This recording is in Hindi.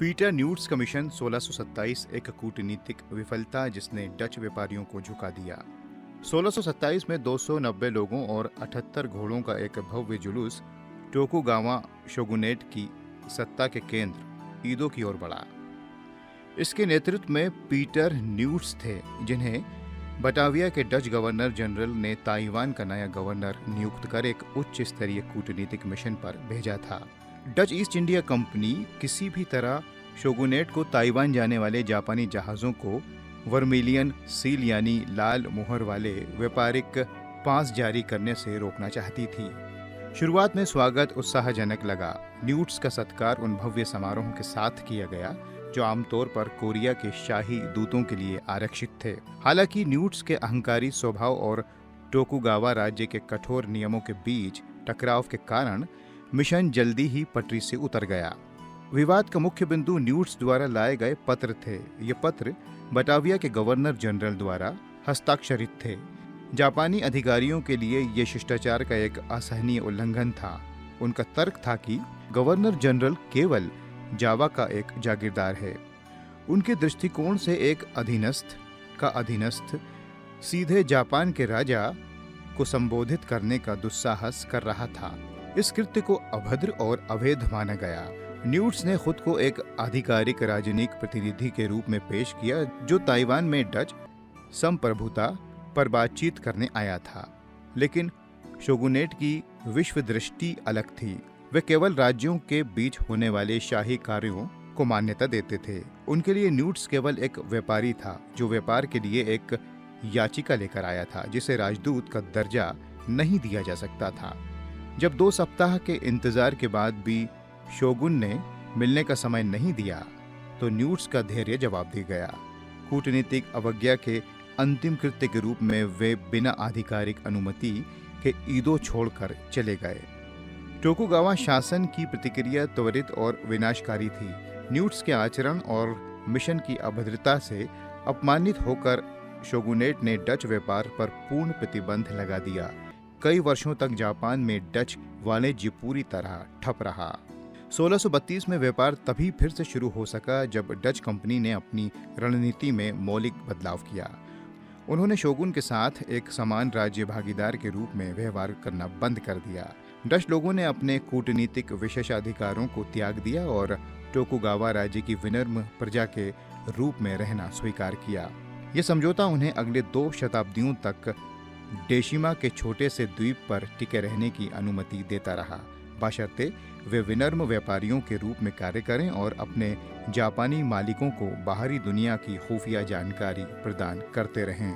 पीटर न्यूट्स का मिशन 1627 एक कूटनीतिक विफलता जिसने डच व्यापारियों को झुका दिया। 1627 में 290 लोगों और 78 घोड़ों का एक भव्य जुलूस टोकुगावा शोगुनेट की सत्ता के केंद्र ईदो की ओर बढ़ा। इसके नेतृत्व में पीटर न्यूट्स थे, जिन्हें बटाविया के डच गवर्नर जनरल ने ताइवान का नया गवर्नर नियुक्त कर एक उच्च स्तरीय कूटनीतिक मिशन पर भेजा था। डच ईस्ट इंडिया कंपनी किसी भी तरह शोगुनेट को ताइवान जाने वाले जापानी जहाज़ों को वर्मिलियन सील यानी लाल मुहर वाले व्यापारिक पास जारी करने से रोकना चाहती थी। शुरुआत में स्वागत उत्साहजनक लगा। न्यूट्स का सत्कार उन भव्य समारोह के साथ किया गया जो आमतौर पर कोरिया के शाही दूतों के लिए आरक्षित थे। हालांकि न्यूट्स के अहंकारी स्वभाव और टोकुगावा राज्य के कठोर नियमों के बीच टकराव के कारण मिशन जल्दी ही पटरी से उतर गया। विवाद का मुख्य बिंदु न्यूट्स द्वारा लाए गए पत्र थे। ये पत्र बटाविया के गवर्नर जनरल द्वारा हस्ताक्षरित थे। जापानी अधिकारियों के लिए यह शिष्टाचार का एक असहनीय उल्लंघन था। उनका तर्क था कि गवर्नर जनरल केवल जावा का एक जागीरदार है। उनके दृष्टिकोण से एक अधीनस्थ का अधीनस्थ सीधे जापान के राजा को संबोधित करने का दुस्साहस कर रहा था। इस कृत्य को अभद्र और अवैध माना गया। न्यूट्स ने खुद को एक आधिकारिक राजनीतिक प्रतिनिधि के रूप में पेश किया जो ताइवान में डच संप्रभुता पर बातचीत करने आया था। लेकिन शोगुनेट की विश्व दृष्टि अलग थी। वे केवल राज्यों के बीच होने वाले शाही कार्यों को मान्यता देते थे। उनके लिए न्यूट्स केवल एक व्यापारी था जो व्यापार के लिए एक याचिका लेकर आया था जिसे राजदूत का दर्जा नहीं दिया जा सकता था। जब 2 सप्ताह के इंतजार के बाद भी शोगुन ने मिलने का समय नहीं दिया तो न्यूट्स का धैर्य जवाब दे गया। कूटनीतिक अवज्ञा के अंतिम कृत्य के रूप में वे बिना आधिकारिक अनुमति के ईदो छोड़कर चले गए। टोकुगावा शासन की प्रतिक्रिया त्वरित और विनाशकारी थी। न्यूट्स के आचरण और मिशन की अभद्रता से अपमानित होकर शोगुनेट ने डच व्यापार पर पूर्ण प्रतिबंध लगा दिया। कई वर्षों तक जापान में डच वाणिज्य पूरी तरह ठप रहा। 1632 में व्यापार तभी फिर से शुरू हो सका जब डच कंपनी ने अपनी रणनीति में मौलिक बदलाव किया। उन्होंने शोगुन के साथ एक समान राज्य भागीदार के रूप में व्यवहार करना बंद कर दिया। डच लोगों ने अपने कूटनीतिक विशेषाधिकारों को त्याग दिया और टोकुगावा राज्य की विनम्र प्रजा के रूप में रहना स्वीकार किया। यह समझौता उन्हें अगले 2 शताब्दियों तक डेशिमा के छोटे से द्वीप पर टिके रहने की अनुमति देता रहा, बशर्ते वे विनम्र व्यापारियों के रूप में कार्य करें और अपने जापानी मालिकों को बाहरी दुनिया की खुफिया जानकारी प्रदान करते रहें।